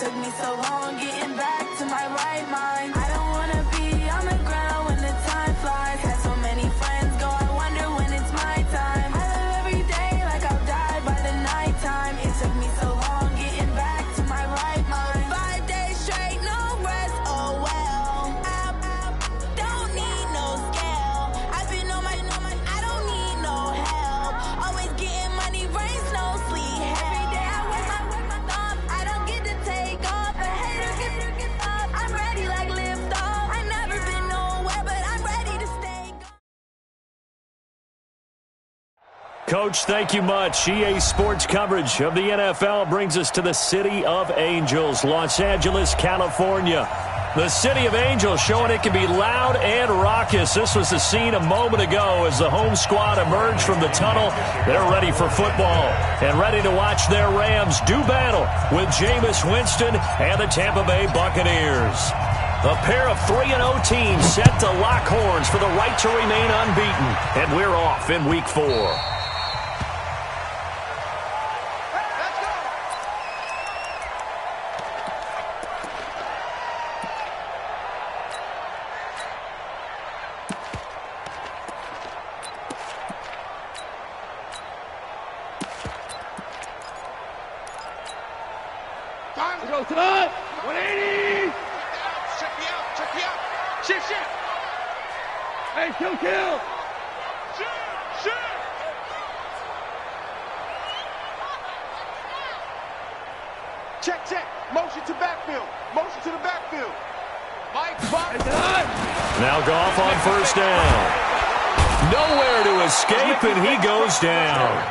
took me so long getting back to my right mind. I don't wanna be on the ground when the time flies. Had so many friends go, I wonder when it's my time. I live every day like I'll die by the nighttime. It took me so long getting back to my right mind. 5 days straight, no rest, oh well. I don't need no scale. I've been on my, I don't need no help. Always getting money, rain, snow, sleet. Every day I work my thumb. I don't get to take off. A hater get up. I'm ready like lift off. I've never been nowhere, but I'm ready to stay. Coach, thank you much. EA Sports coverage of the NFL brings us to the City of Angels, Los Angeles, California. The City of Angels showing it can be loud and raucous. This was the scene a moment ago as the home squad emerged from the tunnel. They're ready for football and ready to watch their Rams do battle with Jameis Winston and the Tampa Bay Buccaneers. A pair of 3-0 teams set to lock horns for the right to remain unbeaten. And we're off in Week 4. Time to go tonight. 180. Check me out. Shift. Hey, kill. Shift. Check. Motion to the backfield. Mike, Now Goff on first down. Nowhere to escape, and he goes down.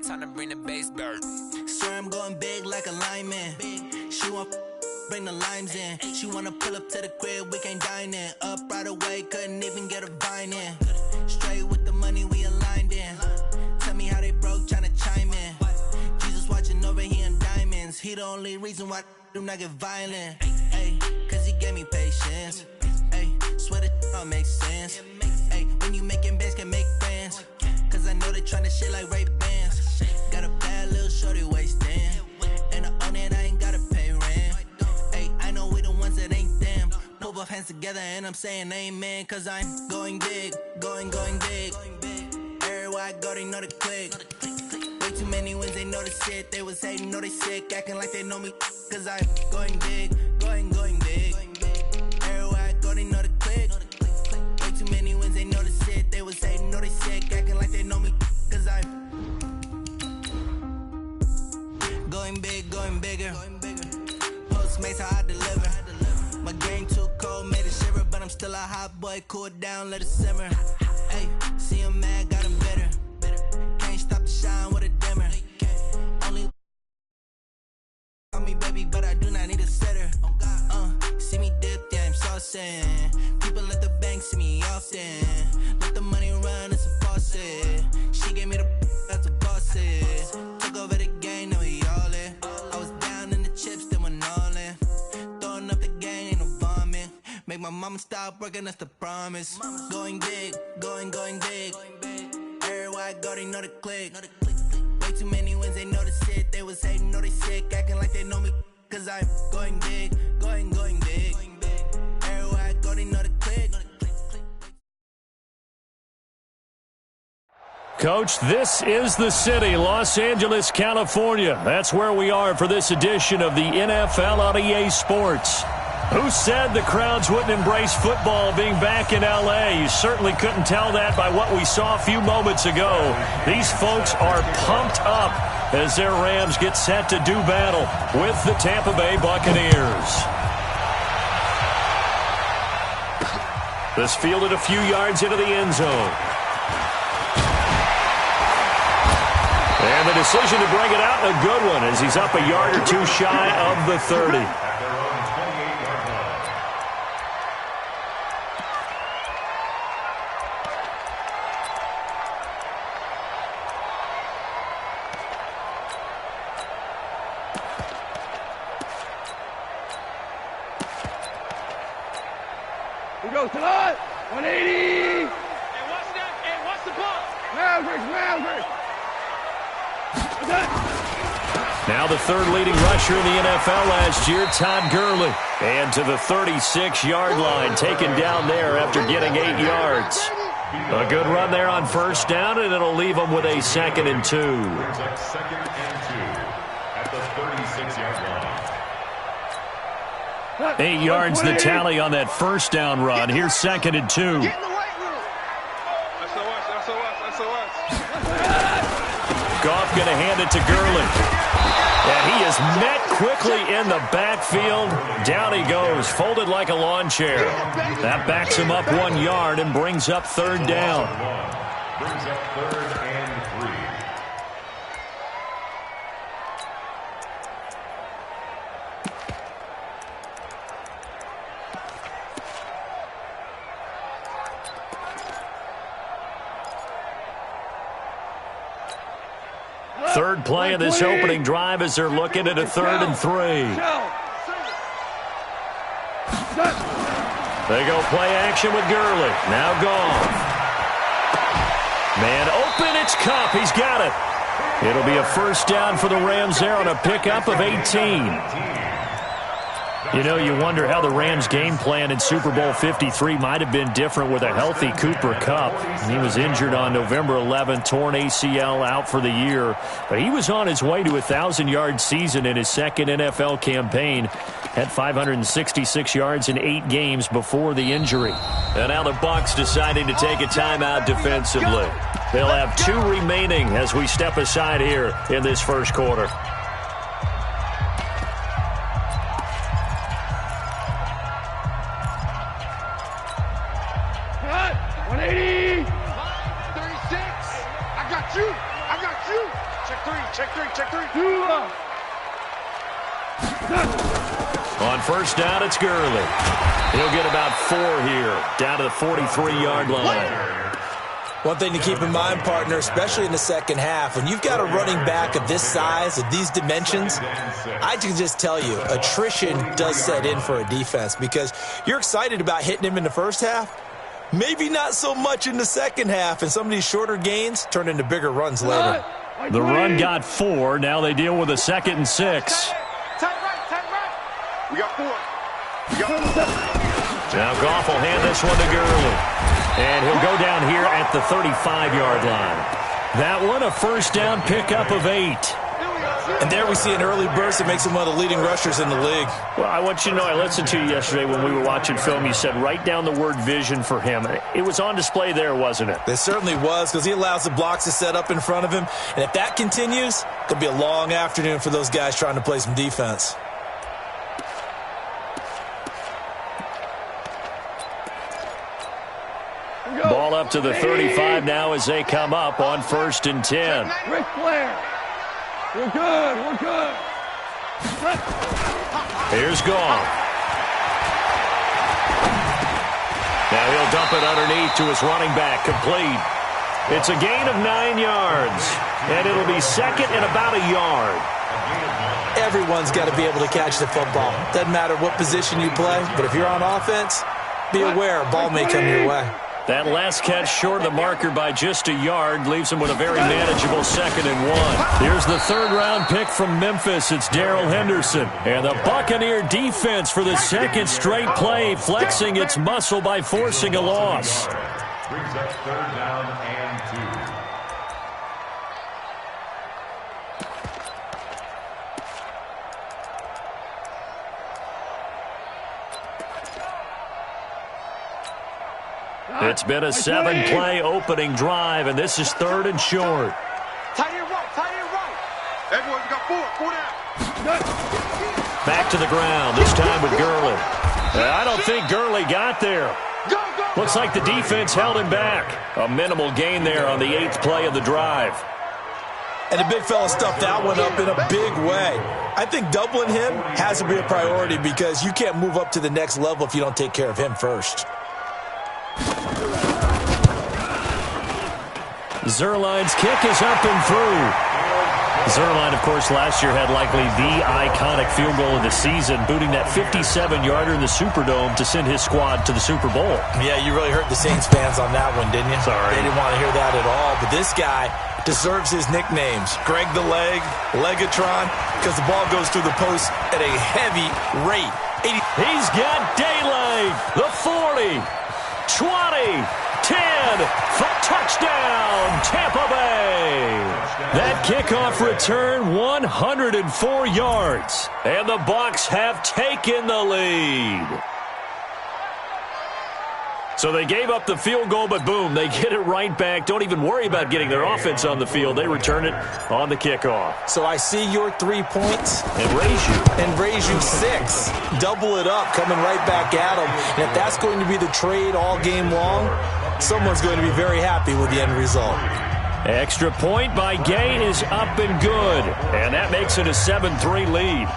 Time to bring the bass bird. Swear I'm going big like a lineman. She want bring the limes in. She wanna pull up to the crib, we can't dine in. Up right away, couldn't even get a vine in. Straight with the money we aligned in. Tell me how they broke, tryna chime in. Jesus watching over here in diamonds. He the only reason why do not get violent. Ay, cause he gave me patience. Ay, swear that all makes sense. Ay, when you making bands can make friends. Cause I know they tryna shit like Ray Bans. Got a bad little shorty wasting. And I own it, I ain't gotta pay rent. Hey, I know we the ones that ain't them. Pull both hands together and I'm saying amen. Cause I'm going big, going big. Everywhere I go, they know the click. Way too many wins, they know the shit. They was hating, know they sick, acting like they know me. Cause I'm going big, going big. Everywhere I go, they know the click. Way too many wins, they know the shit. They was hating, know they sick, acting like they know me. Cause I'm going big, going bigger. Postmates how I deliver. My game too cold, made it shiver. But I'm still a hot boy, cool down, let it simmer. Hey, see him mad, got him bitter. Can't stop the shine with a dimmer. Only on me, baby, but I do not need a sitter. See me dip, yeah, I'm saucing. People at the bank see me often. Let the money run, it's a faucet. She gave me the that's a boss is. Took over the game, now we all in. I was down in the chips, then went all in. Throwing up the game, ain't no vomit. Make my mama stop working, that's the promise. Going big, going big. Everywhere I go, they know the click. Way too many wins, they know the shit. They was hating, know they sick, acting like they know me. Cause I'm going big, going big. Everywhere I go, they know the click. Coach, this is the city, Los Angeles, California. That's where we are for this edition of the NFL on EA Sports. Who said the crowds wouldn't embrace football being back in L.A.? You certainly couldn't tell that by what we saw a few moments ago. These folks are pumped up as their Rams get set to do battle with the Tampa Bay Buccaneers. This fielded a few yards into the end zone. And the decision to bring it out, a good one, as he's up a yard or two shy of the 30. goes to the 180. And what's that? And what's the ball? Mavericks. Now the third leading rusher in the NFL last year, Todd Gurley. And to the 36-yard line, taken down there after getting 8 yards. A good run there on first down, and it'll leave them with a 2nd and 2. Brings up 2nd and 2 at the 36-yard line. 8 yards the tally on that first down run. Here's 2nd and 2. Get in the weight room. SOS. Goff going to hand it to Gurley. And he is met quickly in the backfield. Down he goes, folded like a lawn chair. That backs him up 1 yard and brings up 3rd down. Brings up 3rd and 3. Third play of this opening drive as they're looking at a 3rd and 3. They go play action with Gurley. Now Goff. Man open, it's Cup. He's got it. It'll be a first down for the Rams there on a pickup of 18. You know, you wonder how the Rams' game plan in Super Bowl 53 might have been different with a healthy Cooper Kupp. He was injured on November 11th, torn ACL, out for the year. But he was on his way to a 1,000-yard season in his second NFL campaign. Had 566 yards in 8 games before the injury. And now the Bucs deciding to take a timeout defensively. They'll have 2 remaining as we step aside here in this first quarter. On first down, it's Gurley. He'll get about 4 here, down to the 43-yard line. One thing to keep in mind, partner, especially in the second half, when you've got a running back of this size, of these dimensions, I can just tell you, attrition does set in for a defense because you're excited about hitting him in the first half. Maybe not so much in the second half, and some of these shorter gains turn into bigger runs later. The run got 4. Now they deal with a 2nd and 6. We got 4. Now Goff will hand this one to Gurley. And he'll go down here at the 35-yard line. That one, a first down pickup of 8. And there we see an early burst that makes him one of the leading rushers in the league. Well, I want you to know, I listened to you yesterday when we were watching film. You said write down the word vision for him. It was on display there, wasn't it? It certainly was, because he allows the blocks to set up in front of him. And if that continues, it'll be a long afternoon for those guys trying to play some defense. Ball up to the 35 now as they come up on 1st and 10. Ric Flair. We're good. Here's Goff. Now he'll dump it underneath to his running back, complete. It's a gain of 9 yards, and it'll be 2nd and about a yard. Everyone's got to be able to catch the football. Doesn't matter what position you play, but if you're on offense, be aware a ball may come your way. That last catch short of the marker by just a yard leaves him with a very manageable 2nd and 1. Here's the 3rd-round pick from Memphis. It's Darrell Henderson. And the Buccaneer defense for the 2nd straight play, flexing its muscle by forcing a loss. Brings up 3rd down and 2. It's been a 7-play opening drive, and this is 3rd and short. Tight end right. Everyone, we got 4 down. Back to the ground, this time with Gurley. I don't think Gurley got there. Looks like the defense held him back. A minimal gain there on the 8th play of the drive. And the big fella stuffed that one up in a big way. I think doubling him has to be a priority because you can't move up to the next level if you don't take care of him first. Zerline's kick is up and through. Zuerlein, of course, last year had likely the iconic field goal of the season, booting that 57-yarder in the Superdome to send his squad to the Super Bowl. Yeah, you really hurt the Saints fans on that one, didn't you? Sorry. They didn't want to hear that at all. But this guy deserves his nicknames. Greg the Leg, Legatron, because the ball goes through the post at a heavy rate. He's got daylight. The 40, 20, 10 for touchdown, Tampa Bay. That kickoff return, 104 yards. And the Bucs have taken the lead. So they gave up the field goal, but boom, they get it right back. Don't even worry about getting their offense on the field. They return it on the kickoff. So I see your 3 points. And raise you 6. Double it up, coming right back at them. And if that's going to be the trade all game long, someone's going to be very happy with the end result. Extra point by Gay is up and good. And that makes it a 7-3 lead.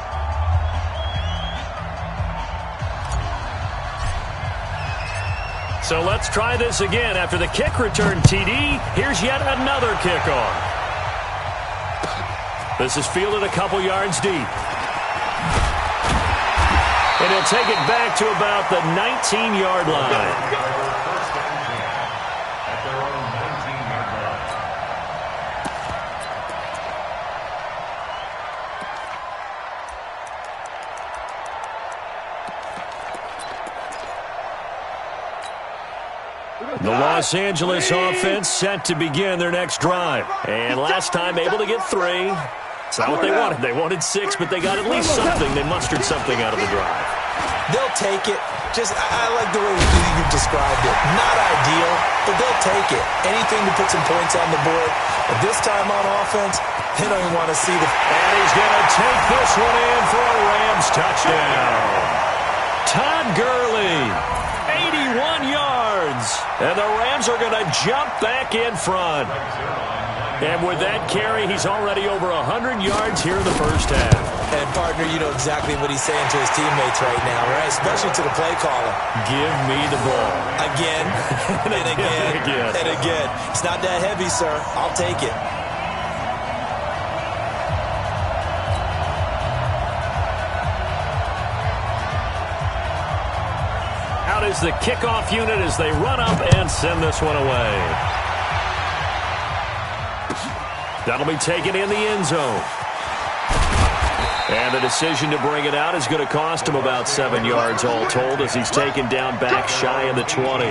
So let's try this again. After the kick return TD, here's yet another kickoff. This is fielded a couple yards deep. And he'll take it back to about the 19-yard line. The Los Angeles offense set to begin their next drive. And last time able to get 3. It's not what they wanted. They wanted 6, but they got at least something. They mustered something out of the drive. They'll take it. I like the way you described it. Not ideal, but they'll take it. Anything to put some points on the board. But this time on offense, they don't even want to see the... And he's going to take this one in for a Rams touchdown. Todd Gurley, 81 yards. And the Rams are going to jump back in front. And with that carry, he's already over 100 yards here in the first half. And, partner, you know exactly what he's saying to his teammates right now, right? Especially to the play caller. Give me the ball. Again, and again, and again. It's not that heavy, sir. I'll take it. Out is the kickoff unit as they run up and send this one away. That'll be taken in the end zone. And the decision to bring it out is going to cost him about 7 yards all told as he's taken down back shy of the 20.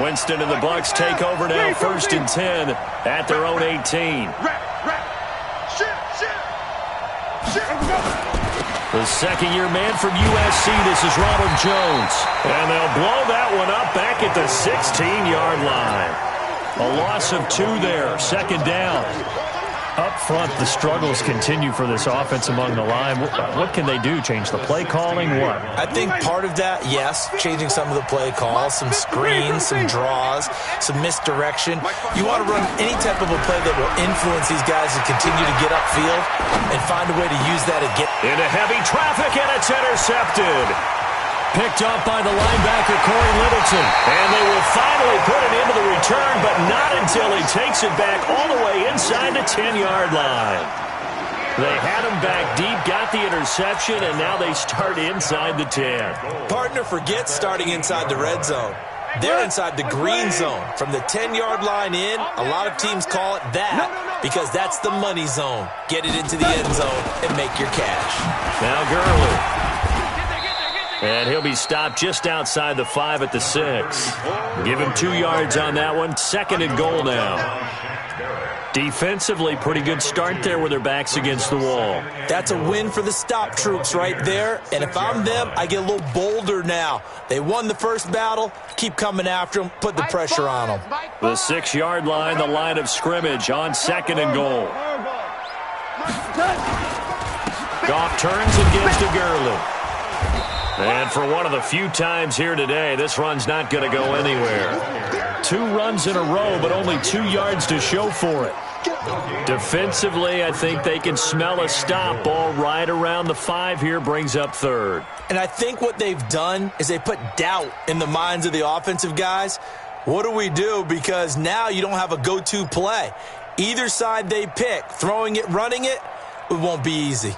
Winston and the Bucs take over now, 1st and 10 at their own 18. The second-year man from USC, this is Ronald Jones. And they'll blow that one up back at the 16-yard line. A loss of 2 there, 2nd down. Up front, the struggles continue for this offense among the line. What can they do? Change the play calling? What? I think part of that, yes, changing some of the play calls, some screens, some draws, some misdirection. You want to run any type of a play that will influence these guys to continue to get upfield and find a way to use that again. Into heavy traffic, and it's intercepted. Picked up by the linebacker, Corey Littleton. And they will finally put it into the return, but not until he takes it back all the way inside the 10-yard line. They had him back deep, got the interception, and now they start inside the 10. Partner, forget starting inside the red zone. They're inside the green zone. From the 10-yard line in, a lot of teams call it that because that's the money zone. Get it into the end zone and make your cash. Now Gurley. And he'll be stopped just outside the 5 at the 6. Give him 2 yards on that one. 2nd and goal now. Defensively, pretty good start there with their backs against the wall. That's a win for the stop troops right there. And if I'm them, I get a little bolder now. They won the first battle. Keep coming after them. Put the pressure on them. The 6-yard line, the line of scrimmage on 2nd and goal. Goff turns and gives to Gurley. And for one of the few times here today, this run's not going to go anywhere. 2 runs in a row, but only 2 yards to show for it. Defensively, I think they can smell a stop. Ball right around the 5 here, brings up 3rd. And I think what they've done is they put doubt in the minds of the offensive guys. What do we do? Because now you don't have a go-to play. Either side they pick, throwing it, running it, it won't be easy.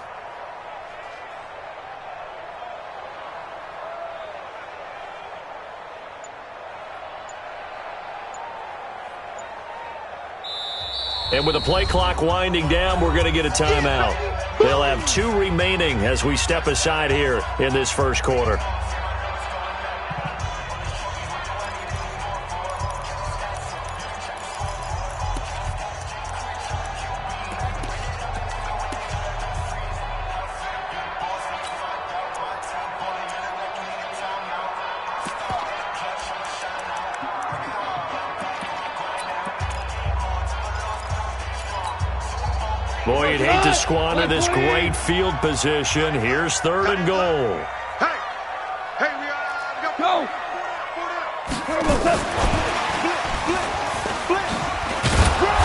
And with the play clock winding down, we're going to get a timeout. They'll have 2 remaining as we step aside here in this first quarter. Boy, you'd hate to squander this great field position. Here's 3rd and goal. Hey, we go.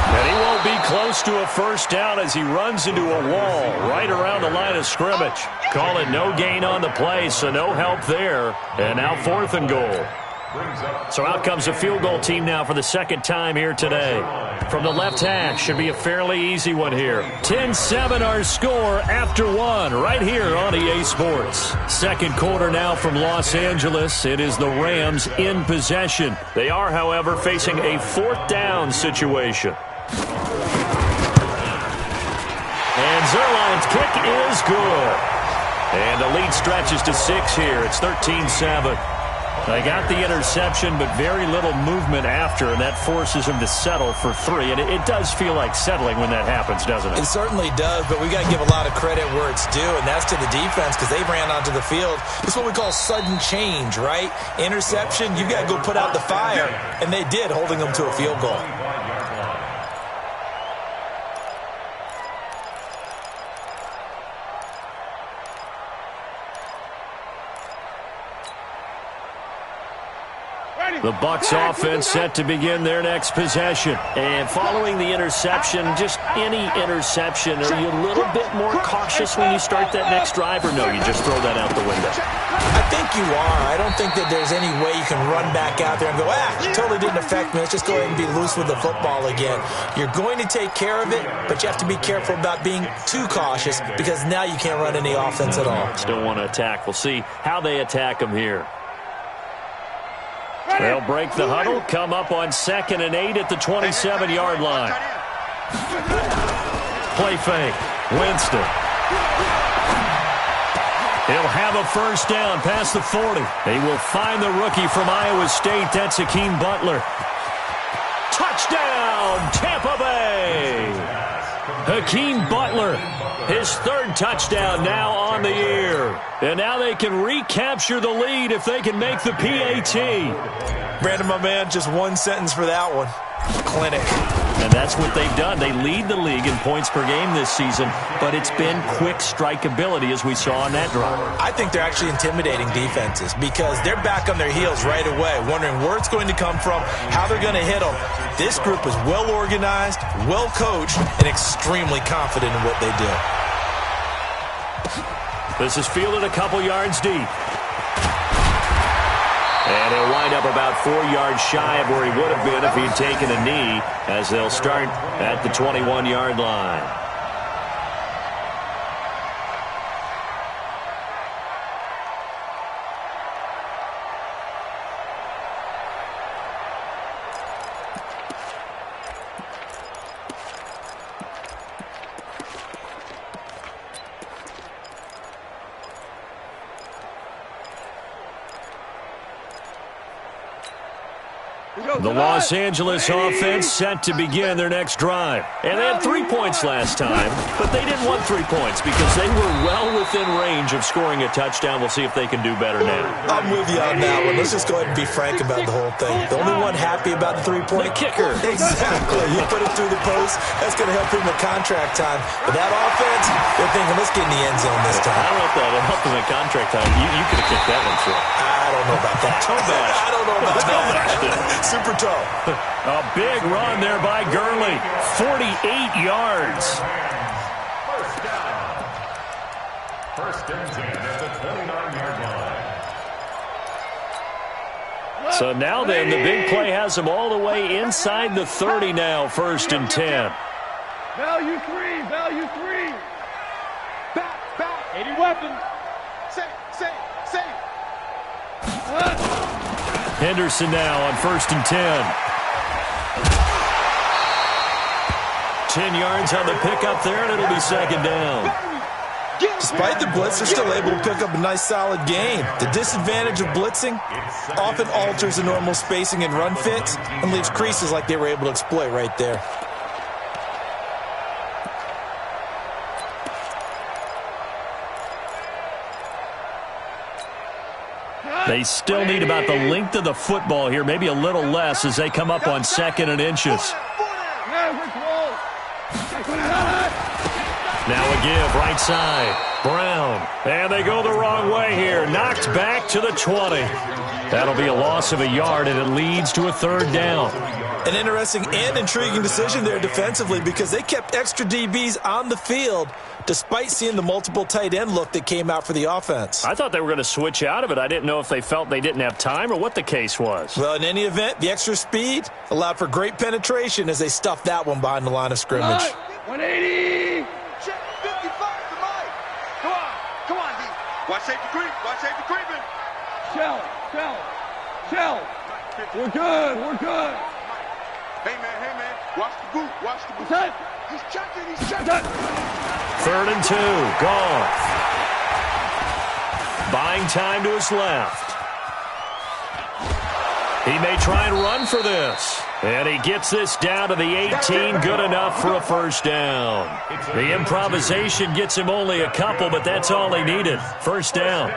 And he won't be close to a first down as he runs into a wall right around the line of scrimmage. Call it no gain on the play, so no help there. And now 4th and goal. So out comes a field goal team now for the second time here today. From the left hash, should be a fairly easy one here. 10-7 our score after 1 right here on EA Sports. Second quarter now from Los Angeles. It is the Rams in possession. They are, however, facing a 4th down situation. And Zerline's kick is good. And the lead stretches to 6 here. It's 13-7. They got the interception, but very little movement after, and that forces him to settle for 3. And it does feel like settling when that happens, doesn't it? It certainly does, but we got to give a lot of credit where it's due, and that's to the defense because they ran onto the field. It's what we call sudden change, right? Interception, you got to go put out the fire, and they did, holding them to a field goal. The Bucs offense set to begin their next possession. And following the interception, just any interception, are you a little bit more cautious when you start that next drive, or no, you just throw that out the window? I think you are. I don't think that there's any way you can run back out there and go, totally didn't affect me. Let's just go ahead and be loose with the football again. You're going to take care of it, but you have to be careful about being too cautious because now you can't run any offense at all. Still want to attack. We'll see how they attack him here. They'll break the huddle, come up on 2nd and 8 at the 27-yard line. Play fake. Winston. He'll have a first down past the 40. They will find the rookie from Iowa State. That's Hakeem Butler. Touchdown, Tampa Bay. Hakeem Butler, his 3rd touchdown now on the year. And now they can recapture the lead if they can make the PAT. Brandon, my man, just one sentence for that one. Clinic. And that's what they've done. They lead the league in points per game this season, but it's been quick strikeability as we saw on that drive. I think they're actually intimidating defenses because they're back on their heels right away, wondering where it's going to come from, how they're going to hit them. This group is well organized, well coached, and extremely confident in what they do. This is fielded a couple yards deep. And he'll wind up about 4 yards shy of where he would have been if he'd taken a knee, as they'll start at the 21-yard line. The Los Angeles offense set to begin their next drive. And they had 3 points last time, but they didn't want 3 points because they were well within range of scoring a touchdown. We'll see if they can do better now. I'm with you on that one. Let's just go ahead and be frank about the whole thing. The only one happy about the 3-point... The kicker. Exactly. You put it through the post, that's going to help him with contract time. But that offense, they're thinking, let's get in the end zone this time. I don't know if that helped him in contract time. You could have kicked that one through. I don't know about that. Toe bash. I don't know about that. Super toe. A big run there by Gurley. 48 yards. First down. First and 10 at the 29-yard line. So now then, the big play has them all the way inside the 30 now, 1st and 10. Value 3, value 3. Back. 80 weapon. Safe. Henderson now on 1st and 10. 10 yards on the pickup there, and it'll be 2nd down. Despite the blitz, they're still able to pick up a nice solid gain. The disadvantage of blitzing often alters the normal spacing and run fits and leaves creases like they were able to exploit right there. They still need about the length of the football here, maybe a little less as they come up on 2nd and inches. Now a give, right side. Brown. And they go the wrong way here. Knocked back to the 20. That'll be a loss of a yard, and it leads to a 3rd down. An interesting and intriguing decision there defensively because they kept extra DBs on the field despite seeing the multiple tight end look that came out for the offense. I thought they were going to switch out of it. I didn't know if they felt they didn't have time or what the case was. Well, in any event, the extra speed allowed for great penetration as they stuffed that one behind the line of scrimmage. 180. Check 55 to Mike. Come on, D. Watch safety creep. Shell. We're good. Hey, man. Watch the boot. Set. He's checking. 3rd and 2. Goff. Buying time to his left. He may try and run for this. And he gets this down to the 18. Good enough for a 1st down. The improvisation gets him only a couple, but that's all he needed. 1st down.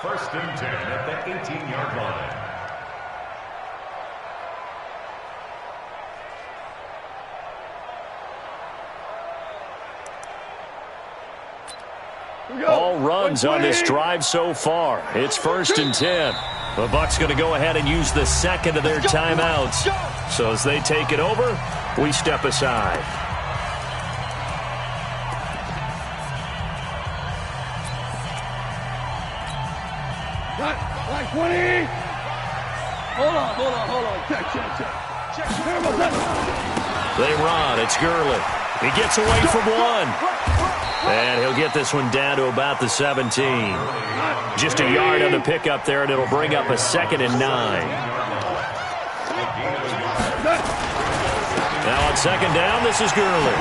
1st and 10 at the 18-yard line. All runs on this drive so far. It's 1st and 10. The Bucs going to go ahead and use the 2nd of their timeouts. So as they take it over, we step aside. Like 20. Hold on. Check. They run. It's Gurley. He gets away from one. And he'll get this one down to about the 17. Just a yard on the pickup there, and it'll bring up a 2nd and 9. Now on 2nd down, this is Gurley.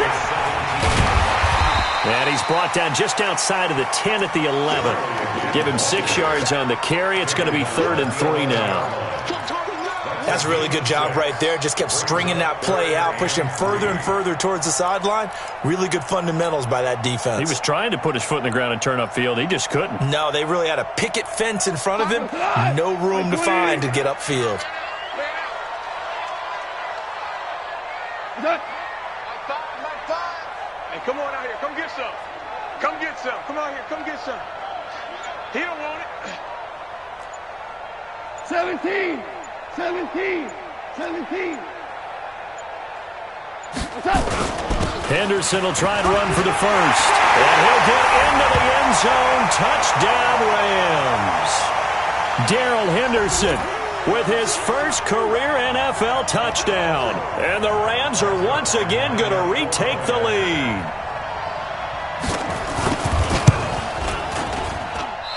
And he's brought down just outside of the 10 at the 11. Give him 6 yards on the carry. It's going to be 3rd and 3 now. That's a really good job right there. Just kept stringing that play out, pushed him further and further towards the sideline. Really good fundamentals by that defense. He was trying to put his foot in the ground and turn upfield. He just couldn't. No, they really had a picket fence in front of him. No room to find to get upfield. Hey, come on out here. Come get some. Come out here. Come get some. He don't want it. 17. What's up? Henderson will try and run for the 1st. And he'll get into the end zone. Touchdown, Rams. Darrell Henderson with his first career NFL touchdown. And the Rams are once again going to retake the lead.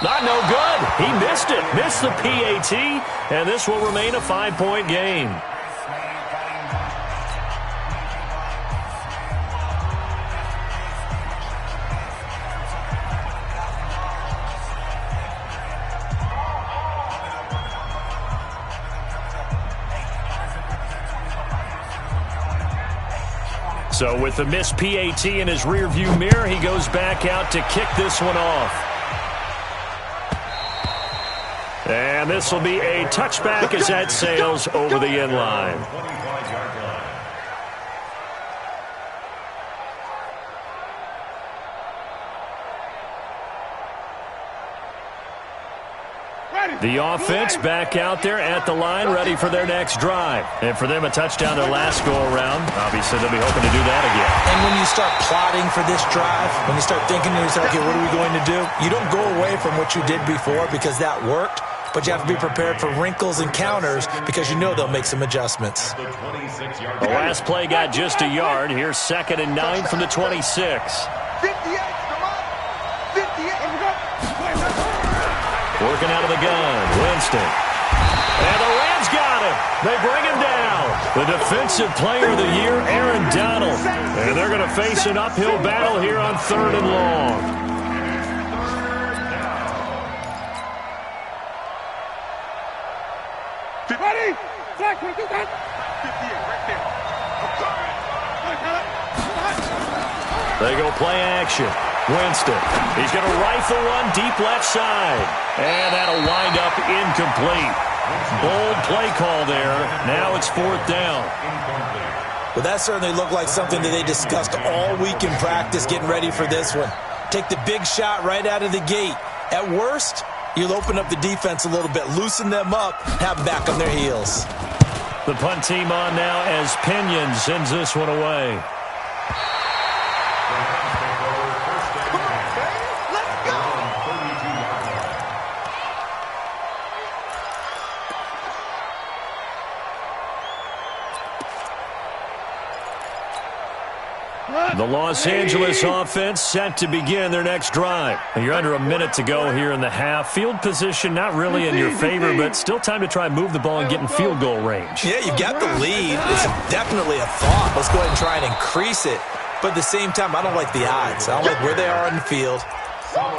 Not no good. He missed it. Missed the PAT. And this will remain a 5-point game. So with the missed PAT in his rearview mirror, he goes back out to kick this one off. And this will be a touchback as that sails over the end line. The offense back out there at the line, ready for their next drive. And for them, a touchdown their last go-around. Obviously, they'll be hoping to do that again. And when you start plotting for this drive, when you start thinking to yourself, okay, what are we going to do? You don't go away from what you did before because that worked. but you have to be prepared for wrinkles and counters because you know they'll make some adjustments. The last play got just a yard. Here's 2nd and 9 from the 26. 58, come on. 58. Working out of the gun, Winston. And the Rams got him. They bring him down. The Defensive Player of the Year, Aaron Donald. And they're going to face an uphill battle here on 3rd and long. Ready? Jack, we do that. 58, right there. They go play action. Winston. He's going to rifle one deep left side. And that'll wind up incomplete. Bold play call there. Now it's 4th down. Well, that certainly looked like something that they discussed all week in practice getting ready for this one. Take the big shot right out of the gate. At worst, you'll open up the defense a little bit, loosen them up, have them back on their heels. The punt team on now as Pinion sends this one away. The Los Angeles offense set to begin their next drive. You're under a minute to go here in the half. Field position not really in your favor, but still time to try and move the ball and get in field goal range. Yeah, you've got the lead. It's definitely a thought. Let's go ahead and try and increase it. But at the same time, I don't like the odds. I don't like where they are in the field.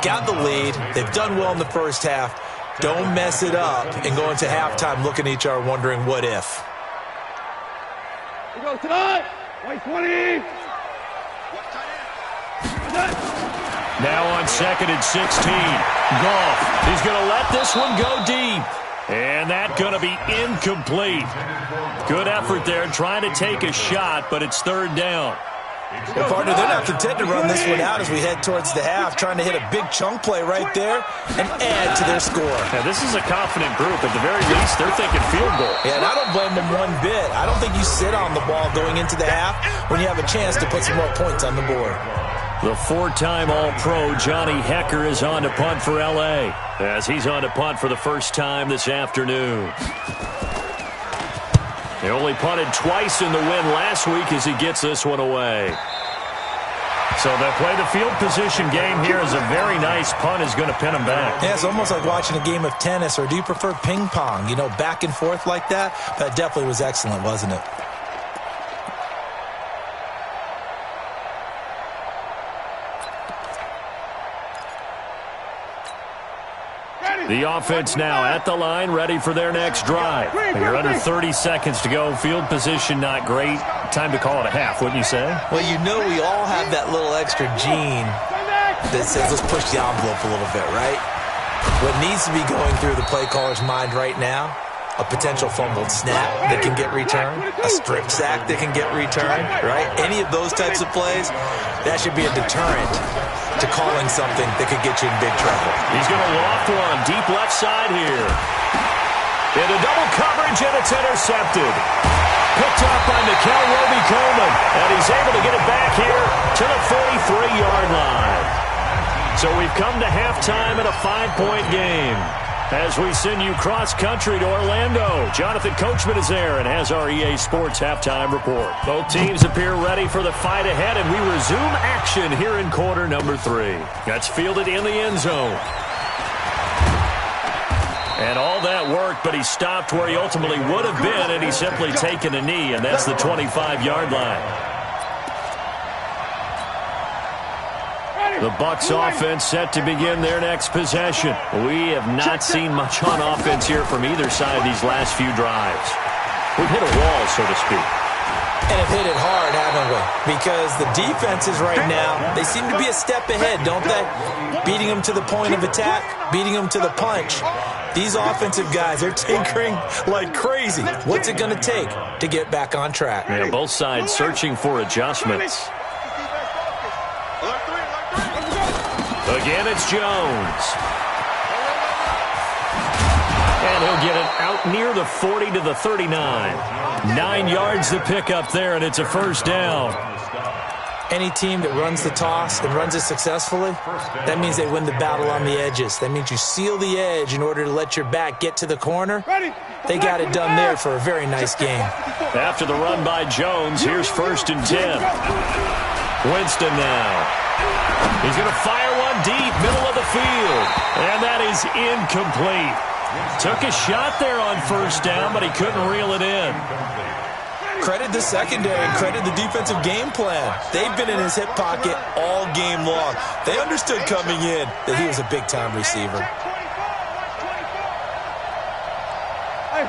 Got the lead. They've done well in the first half. Don't mess it up and go into halftime looking at each other wondering what if. We go tonight. White 20. Now on 2nd and 16. Goff. He's going to let this one go deep. And that's going to be incomplete. Good effort there trying to take a shot, but it's 3rd down. Well, partner, they're not content to run this one out as we head towards the half, trying to hit a big chunk play right there and add to their score. Now, this is a confident group. At the very least, they're thinking field goal. Yeah, and I don't blame them one bit. I don't think you sit on the ball going into the half when you have a chance to put some more points on the board. The 4-time All-Pro Johnny Hecker is on to punt for L.A. as he's on to punt for the first time this afternoon. They only punted twice in the win last week as he gets this one away. So they'll play the field position game here as a very nice punt is going to pin them back. Yeah, it's almost like watching a game of tennis, or do you prefer ping pong? You know, back and forth like that? That definitely was excellent, wasn't it? The offense now at the line, ready for their next drive. You're under 30 seconds to go. Field position not great. Time to call it a half, wouldn't you say? Well, you know we all have that little extra gene that says let's push the envelope a little bit, right? What needs to be going through the play caller's mind right now, a potential fumbled snap that can get returned, a strip sack that can get returned, right? Any of those types of plays, that should be a deterrent to calling something that could get you in big trouble. He's going to loft one deep left side here. Into double coverage, and it's intercepted. Picked up by Mikel Roby-Coleman, and he's able to get it back here to the 43-yard line. So we've come to halftime in a 5-point game. As we send you cross-country to Orlando, Jonathan Coachman is there and has our EA Sports halftime report. Both teams appear ready for the fight ahead, and we resume action here in quarter number 3. That's fielded in the end zone. And all that worked, but he stopped where he ultimately would have been, and he's simply taken a knee, and that's the 25-yard line. The Bucs offense set to begin their next possession. We have not seen much on offense here from either side these last few drives. We've hit a wall, so to speak. And have hit it hard, haven't we? Because the defenses right now, they seem to be a step ahead, don't they? Beating them to the point of attack, beating them to the punch. These offensive guys, they're tinkering like crazy. What's it going to take to get back on track? Yeah, both sides searching for adjustments. Again, it's Jones. And he'll get it out near the 40 to the 39. 9 yards to pick up there, and it's a first down. Any team that runs the toss and runs it successfully, that means they win the battle on the edges. That means you seal the edge in order to let your back get to the corner. They got it done there for a very nice game. After the run by Jones, here's 1st and 10. Winston now. He's going to fire one deep, middle of the field. And that is incomplete. Took a shot there on 1st down, but he couldn't reel it in. Credit the secondary and credit the defensive game plan. They've been in his hip pocket all game long. They understood coming in that he was a big-time receiver. Hey,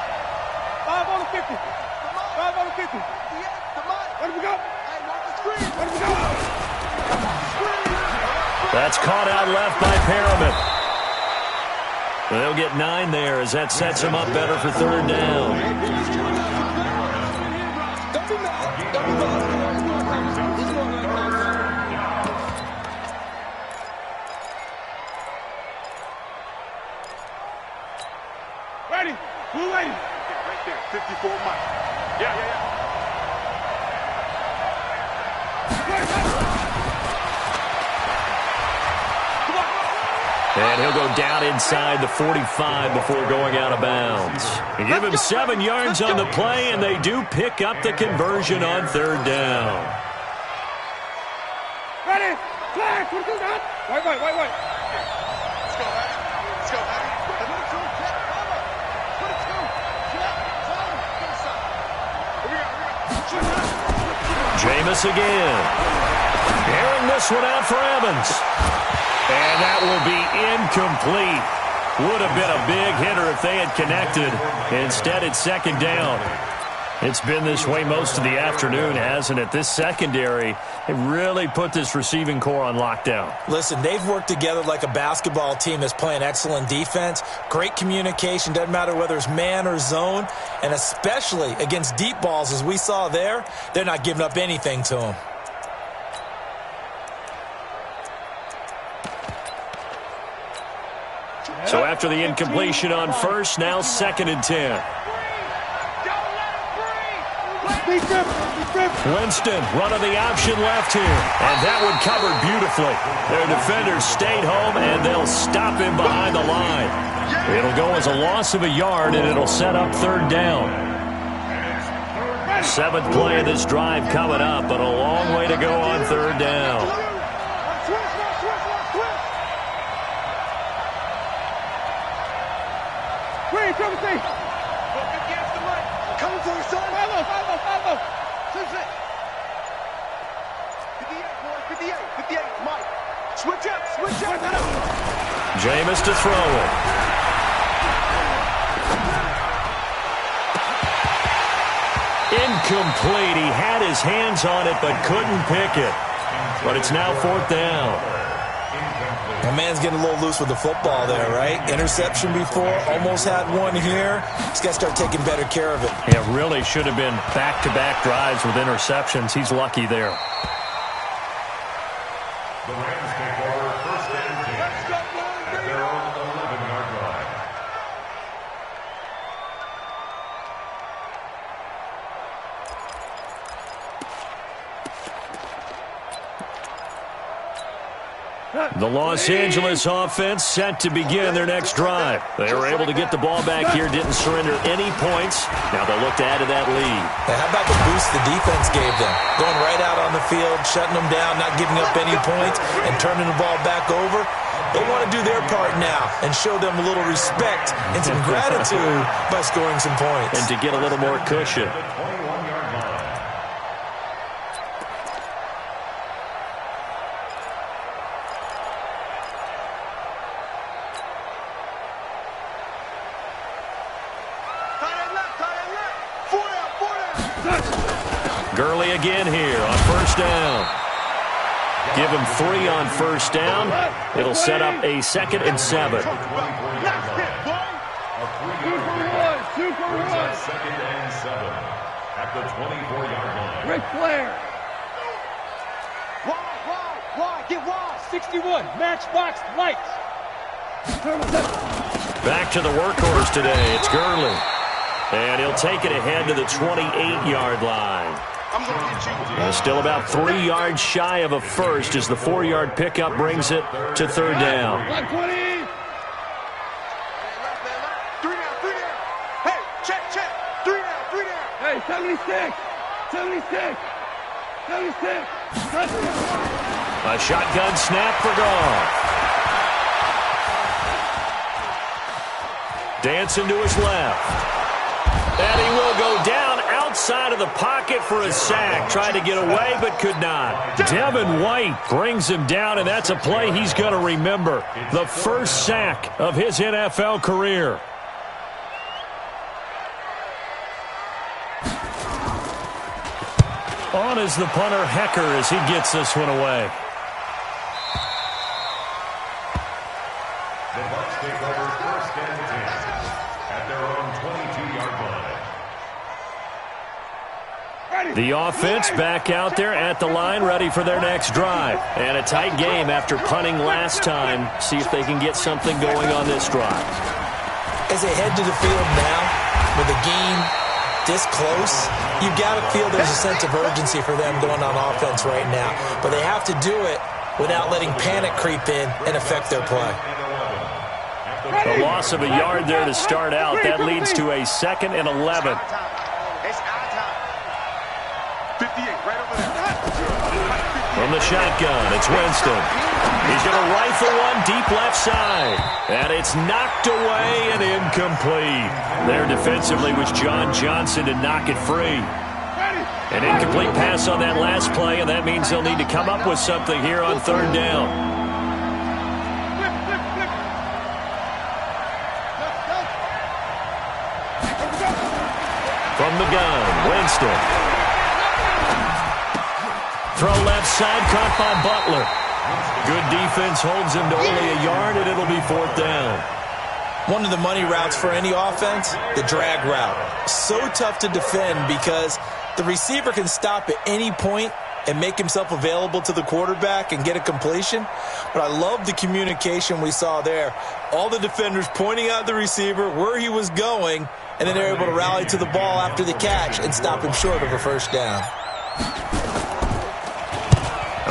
5 on the 50. 5 on the 50. Let him go. Let him go. That's caught out left by Perriman. They'll get 9 there as that sets him up better for 3rd down. Ready. Blue lady. Right there. 54 Mike. Yeah. And he'll go down inside the 45 before going out of bounds. They give him 7 yards on the play, and they do pick up the conversion on 3rd down. Ready. Flag. Wait. Let's go, Hattie. Let's go, Hattie. Jameis again. Airing this one out for Evans. And that will be incomplete. Would have been a big hitter if they had connected. Instead, it's 2nd down. It's been this way most of the afternoon, hasn't it? This secondary, it really put this receiving core on lockdown. Listen, they've worked together like a basketball team that's playing excellent defense. Great communication, doesn't matter whether it's man or zone. And especially against deep balls, as we saw there, they're not giving up anything to them. So after the incompletion on 1st, now 2nd and 10. Winston running the option left here. And that one covered beautifully. Their defenders stayed home, and they'll stop him behind the line. It'll go as a loss of a yard, and it'll set up 3rd down. 7th play of this drive coming up, but a long way to go on 3rd down. Green, come see. Look against the mic. Coming for you, son. Follow. 58, boy. 58, Mike. Switch up. Jameis to throw it. Incomplete. He had his hands on it, but couldn't pick it. But it's now 4th down. My man's getting a little loose with the football there, right? Interception before, almost had one here. He's got to start taking better care of it. It really should have been back-to-back drives with interceptions. He's lucky there. The Rams take over 1st and 10 at their own 11-yard line. The Los Angeles offense set to begin their next drive. They were able to get the ball back here, didn't surrender any points. Now they'll look to add to that lead. Now, how about the boost the defense gave them? Going right out on the field, shutting them down, not giving up any points, and turning the ball back over. They want to do their part now and show them a little respect and some gratitude by scoring some points. And to get a little more cushion. Gurley again here on 1st down. Give him 3 on 1st down. It'll set up a 2nd and 7. 2 for 1. 2nd and 7 at the 24-yard line. Ric Flair. Wide. Get wide. 61. Matchbox lights. Back to the workhorse today. It's Gurley. And he'll take it ahead to the 28-yard line. I'm going to get you. Well, still about 3 yards shy of a first as the 4-yard pickup brings it to third down. 120. 3 down. Hey, check. 3 down. Hey, 76. 76. A shotgun snap for Goff. Dancing to his left. And he will go down outside of the pocket for a sack. Tried to get away, but could not. Devin White brings him down, and that's a play he's going to remember. The first sack of his NFL career. On is the punter, Hecker, as he gets this one away. The Bucs take over first and 10 at their own 22-yard line. The offense back out there at the line, ready for their next drive. And a tight game after punting last time. See if they can get something going on this drive. As they head to the field now, with the game this close, you've got to feel there's a sense of urgency for them going on offense right now. But they have to do it without letting panic creep in and affect their play. A loss of a yard there to start out. That leads to a 2nd and 11. It's our time. 58, right over there. From the shotgun, it's Winston. He's going to rifle one deep left side. And it's knocked away and incomplete. There defensively was John Johnson to knock it free. An incomplete pass on that last play, and that means they'll need to come up with something here on third down. From the gun, Winston. Throw left side, caught by Butler. Good defense holds him to only a yard, and it'll be 4th down. One of the money routes for any offense, the drag route. So tough to defend because the receiver can stop at any point and make himself available to the quarterback and get a completion. But I love the communication we saw there. All the defenders pointing out the receiver, where he was going, and then they're able to rally to the ball after the catch and stop him short of a first down.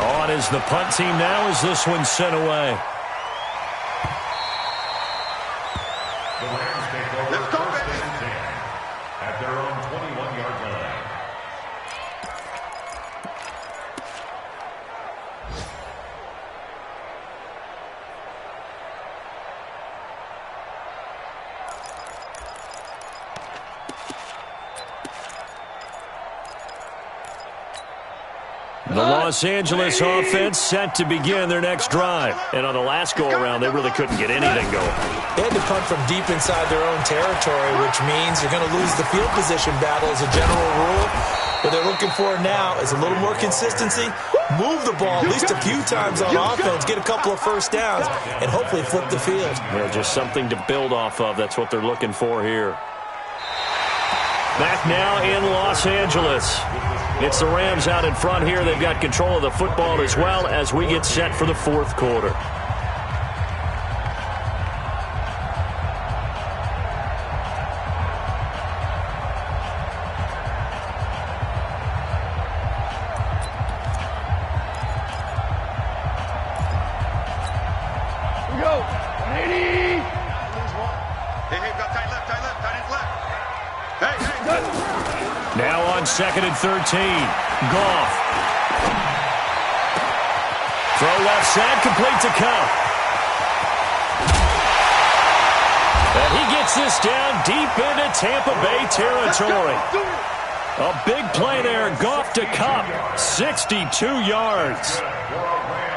On is the punt team now as this one's sent away. The Rams take over first and 10 at their own 21-yard line. The Los Angeles offense set to begin their next drive. And on the last go-around, they really couldn't get anything going. They had to punt from deep inside their own territory, which means you're going to lose the field position battle as a general rule. What they're looking for now is a little more consistency, move the ball at least a few times on offense, get a couple of first downs, and hopefully flip the field. Yeah, just something to build off of. That's what they're looking for here. Back now in Los Angeles. It's the Rams out in front here. They've got control of the football as well as we get set for the 4th quarter. Here we go. 180. Hey, got tight left. Hey. Now on 2nd and 13. Goff. Throw left side, complete to Cup. And he gets this down deep into Tampa Bay territory. A big play there. Goff to Cup. 62 yards.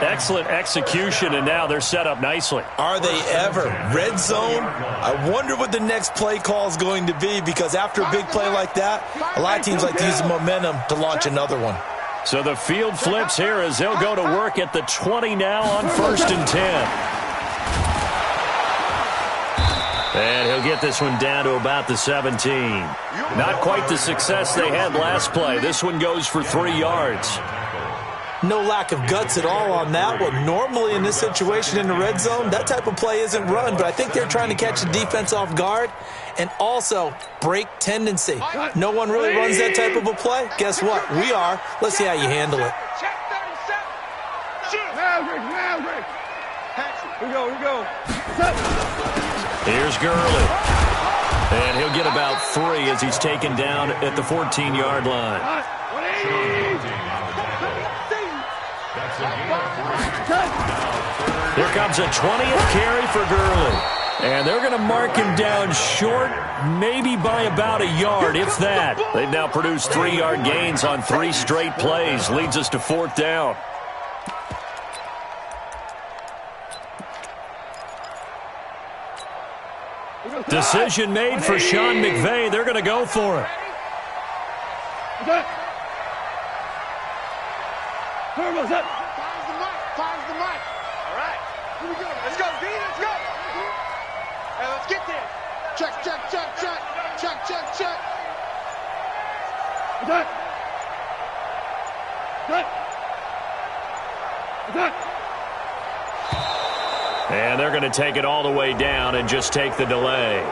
Excellent execution, and now they're set up nicely. Are they ever? Red zone? I wonder what the next play call is going to be, because after a big play like that, a lot of teams like to use the momentum to launch another one. So the field flips here as they'll go to work at the 20 now on 1st and 10. And he'll get this one down to about the 17. Not quite the success they had last play. This one goes for 3 yards. No lack of guts at all on that one. Normally in this situation in the red zone, that type of play isn't run, but I think they're trying to catch the defense off guard and also break tendency. No one really runs that type of a play. Guess what? We are. Let's see how you handle it. Here we go. Here's Gurley. And he'll get about 3 as he's taken down at the 14-yard line. Here comes a 20th carry for Gurley. And they're going to mark him down short, maybe by about a yard, if that. They've now produced 3-yard gains on 3 straight plays. Leads us to 4th down. Decision made for Sean McVay. They're going to go for it. Finds the mic. All right. Here we go. Let's go, D. Let's go. Hey, let's get there. Check. And they're going to take it all the way down and just take the delay.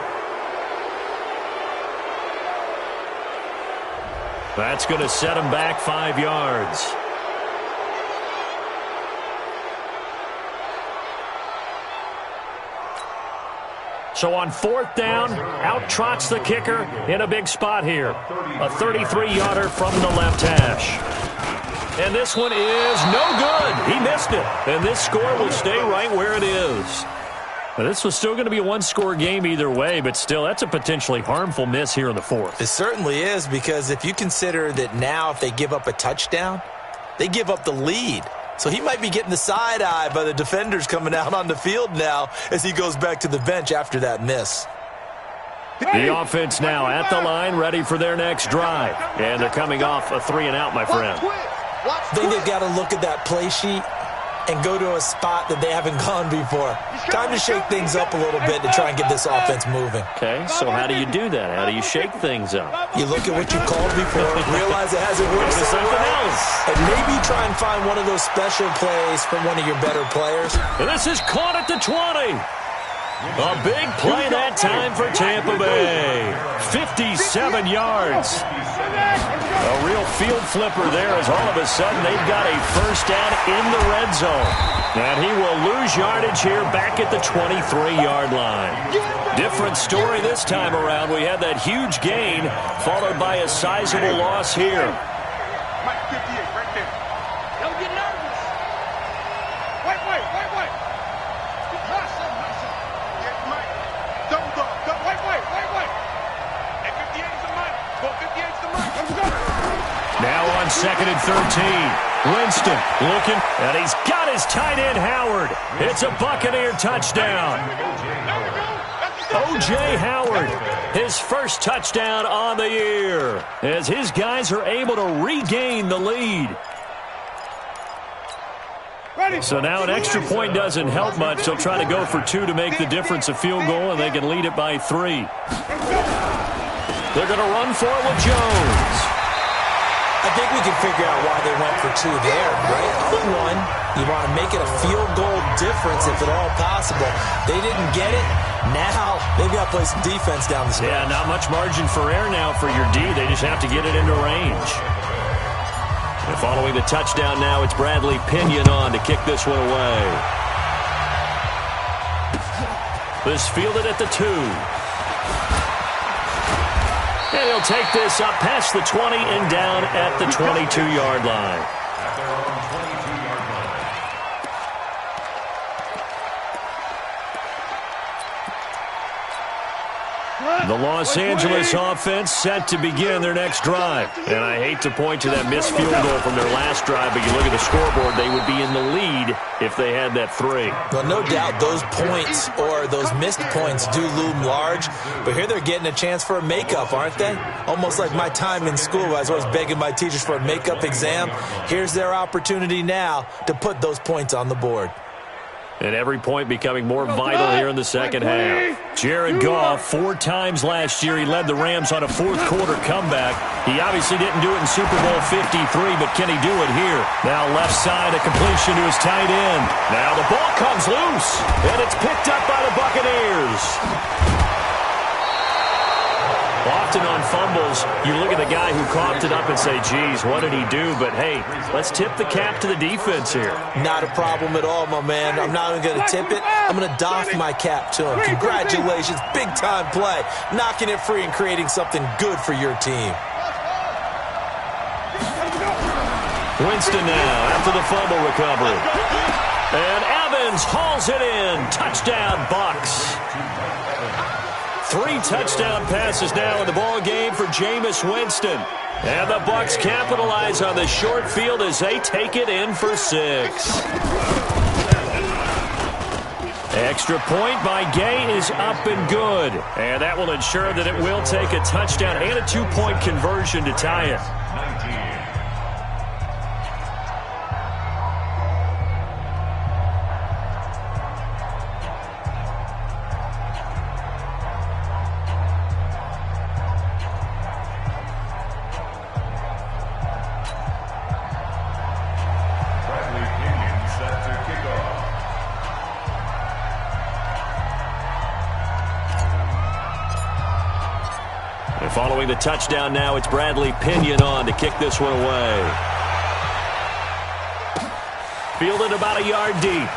That's going to set them back 5 yards. So on 4th down, out trots the kicker in a big spot here. A 33-yarder from the left hash. And this one is no good. He missed it. And this score will stay right where it is. Now, this was still going to be a 1-score game either way, but still, that's a potentially harmful miss here in the 4th. It certainly is, because if you consider that now if they give up a touchdown, they give up the lead. So he might be getting the side eye by the defenders coming out on the field now as he goes back to the bench after that miss. The offense now at the line, ready for their next drive. And they're coming off a 3-and-out, my friend. I think they've got to look at that play sheet and go to a spot that they haven't gone before. Time to shake things up a little bit to try and get this offense moving. Okay, so how do you do that? How do you shake things up? You look at what you called before, realize it hasn't worked so well, and maybe try and find one of those special plays from one of your better players. And this is caught at the 20. A big play that time for Tampa Bay. 57 yards. A real field flipper there as all of a sudden they've got a first down in the red zone. And he will lose yardage here back at the 23-yard line. Different story this time around. We had that huge gain followed by a sizable loss here. Mike 58 right there. Don't get nervous. Wait. Yes, Mike. Double dog. Wait. And 58's the Mike. Well, 58's the Mike. Let's go. Now on 2nd and 13. Winston looking, and he's got his tight end Howard. It's a Buccaneer touchdown. O.J. Howard, his first touchdown on the year, as his guys are able to regain the lead. So now an extra point doesn't help much. They'll try to go for 2 to make the difference a field goal, and they can lead it by 3. They're going to run for it with Jones. I think we can figure out why they went for 2 there, right? On 1, you want to make it a field goal difference if at all possible. They didn't get it. Now they've got to play some defense down the stretch. Yeah, not much margin for error now for your D. They just have to get it into range. And following the touchdown now, it's Bradley Pinion on to kick this one away. This fielded at the 2. And he'll take this up past the 20 and down at the 22-yard line. At their own 22-yard line. The Los Angeles offense set to begin their next drive. And I hate to point to that missed field goal from their last drive, but you look at the scoreboard, they would be in the lead if they had that 3. Well, no doubt those points or those missed points do loom large, but here they're getting a chance for a makeup, aren't they? Almost like my time in school, I was always begging my teachers for a makeup exam. Here's their opportunity now to put those points on the board. And every point becoming more vital here in the second half. Jared Goff, 4 times last year, he led the Rams on a fourth-quarter comeback. He obviously didn't do it in Super Bowl 53, but can he do it here? Now left side, a completion to his tight end. Now the ball comes loose, and it's picked up by the Buccaneers. Often on fumbles, you look at the guy who coughed it up and say, geez, what did he do? But, hey, let's tip the cap to the defense here. Not a problem at all, my man. I'm not even going to tip it. I'm going to doff my cap to him. Congratulations. Big-time play. Knocking it free and creating something good for your team. Winston now after the fumble recovery. And Evans hauls it in. Touchdown, Bucs. 3 touchdown passes now in the ball game for Jameis Winston. And the Bucs capitalize on the short field as they take it in for 6. Extra point by Gay is up and good. And that will ensure that it will take a touchdown and a 2-point conversion to tie it. Following the touchdown now, it's Bradley Pinion on to kick this one away. Fielded about a yard deep.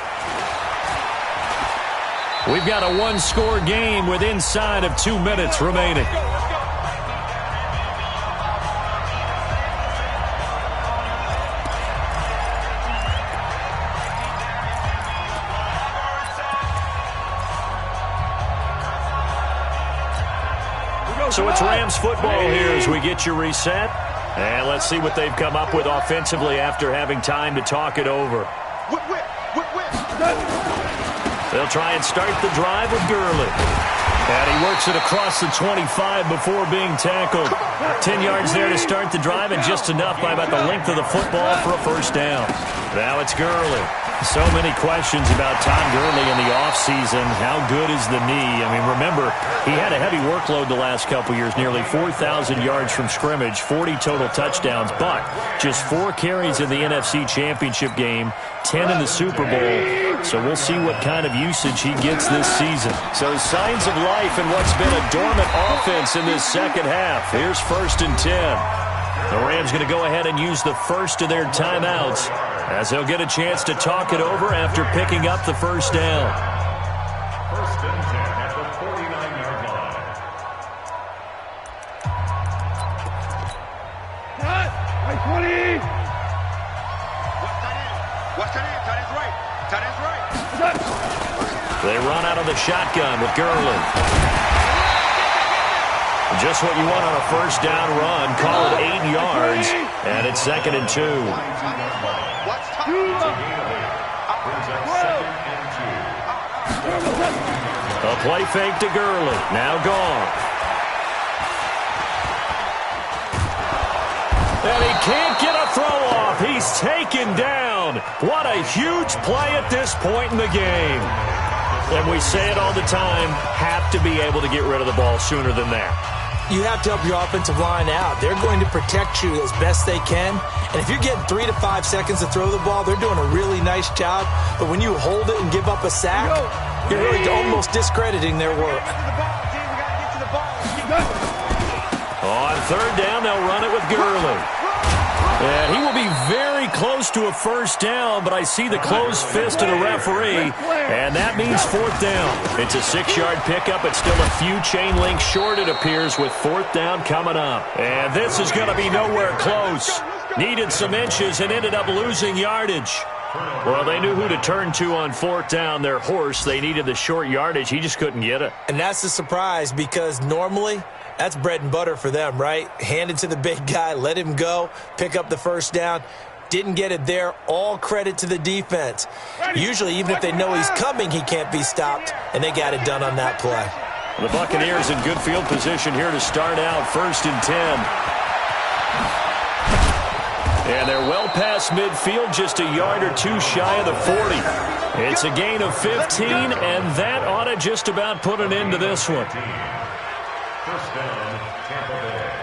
We've got a 1-score game with inside of 2 minutes remaining. So it's Rams football here as we get you reset. And let's see what they've come up with offensively after having time to talk it over. They'll try and start the drive with Gurley. And he works it across the 25 before being tackled. 10 yards there to start the drive, and just enough by about the length of the football for a first down. Now it's Gurley. So many questions about Todd Gurley in the offseason. How good is the knee? I mean, remember, he had a heavy workload the last couple years, nearly 4,000 yards from scrimmage, 40 total touchdowns, but just 4 carries in the NFC Championship game, 10 in the Super Bowl. So we'll see what kind of usage he gets this season. So signs of life in what's been a dormant offense in this second half. Here's 1st and 10. The Rams going to go ahead and use the first of their timeouts as they'll get a chance to talk it over after picking up the first down. 1st and 10 at the 49-yard line. Right, 20. Watch that in. Tight end's right. Tight end's right. They run out of the shotgun with Gurley. Just what you want on a first down run. Call it 8 yards, and it's 2nd and 2. A play fake to Gurley. Now gone. And he can't get a throw off. He's taken down. What a huge play at this point in the game. And we say it all the time, have to be able to get rid of the ball sooner than that. You have to help your offensive line out. They're going to protect you as best they can. And if you're getting 3 to 5 seconds to throw the ball, they're doing a really nice job. But when you hold it and give up a sack, you're really almost discrediting their work. On 3rd down, they'll run it with Gurley. And he will be very close to a first down, but I see the closed fist of the referee, and that means 4th down. It's a 6-yard pickup, but still a few chain links short, it appears, with 4th down coming up. And this is going to be nowhere close. Needed some inches and ended up losing yardage. Well, they knew who to turn to on 4th down. Their horse, they needed the short yardage. He just couldn't get it. And that's a surprise because normally that's bread and butter for them, right? Hand it to the big guy, let him go, pick up the first down. Didn't get it there. All credit to the defense. Usually, even if they know he's coming, he can't be stopped, and they got it done on that play. The Buccaneers in good field position here to start out 1st and 10. And they're well past midfield, just a yard or 2 shy of the 40. It's a gain of 15, and that ought to just about put an end to this one. First down, Tampa Bay.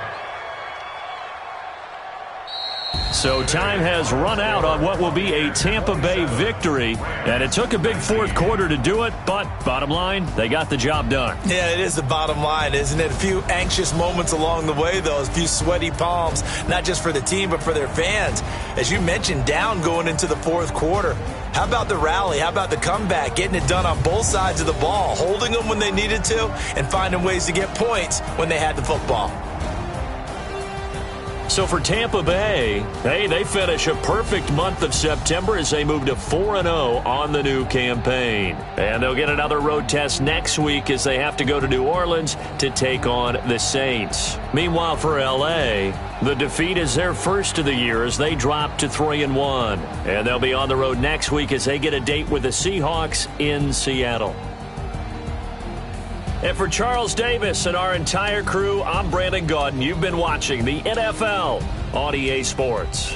So time has run out on what will be a Tampa Bay victory. And it took a big fourth quarter to do it, but bottom line, they got the job done. Yeah, it is the bottom line, isn't it? A few anxious moments along the way, though, a few sweaty palms, not just for the team, but for their fans. As you mentioned, down going into the fourth quarter. How about the rally? How about the comeback? Getting it done on both sides of the ball, holding them when they needed to, and finding ways to get points when they had the football. So for Tampa Bay, hey, they finish a perfect month of September as they move to 4-0 on the new campaign. And they'll get another road test next week as they have to go to New Orleans to take on the Saints. Meanwhile, for L.A., the defeat is their first of the year as they drop to 3-1. And they'll be on the road next week as they get a date with the Seahawks in Seattle. And for Charles Davis and our entire crew, I'm Brandon Gaudin. You've been watching the NFL on EA Sports.